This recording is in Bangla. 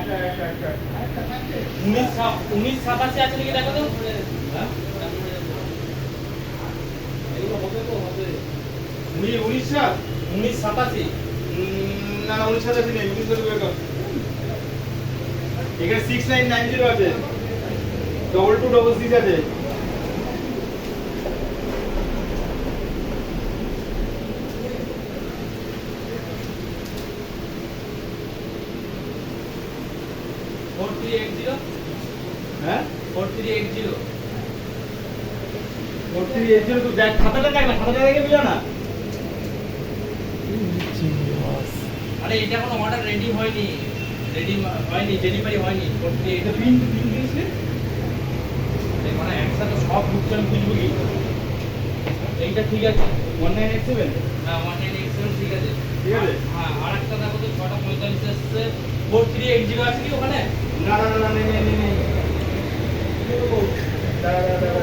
1987 আছে নাকি দেখো তো। হ্যাঁ 1987 না না 1987 নেই 1987 এখানে 6990 আছে 2266 আছে। হ্যাঁ 4380 4380 তো দেখ খাতাটা দেখ না, খাতাটা দেখে বুঝা না। আরে এটা কোনো অর্ডার রেডি হয়নি, ডেলিভারি হয়নি। 4380 এটা পিন দিয়েছে মানে একসাথে সব বুঝছেন বুঝবো কি। এইটা ঠিক আছে 1987 হ্যাঁ 1987 ঠিক আছে। ঠিক আছে হ্যাঁ আর একটা দেখো তো 6:45 এসছে 4380 আছে কি ওখানে? না না না নেই নেই নেই দাঁড়া দাঁড়া দাঁড়া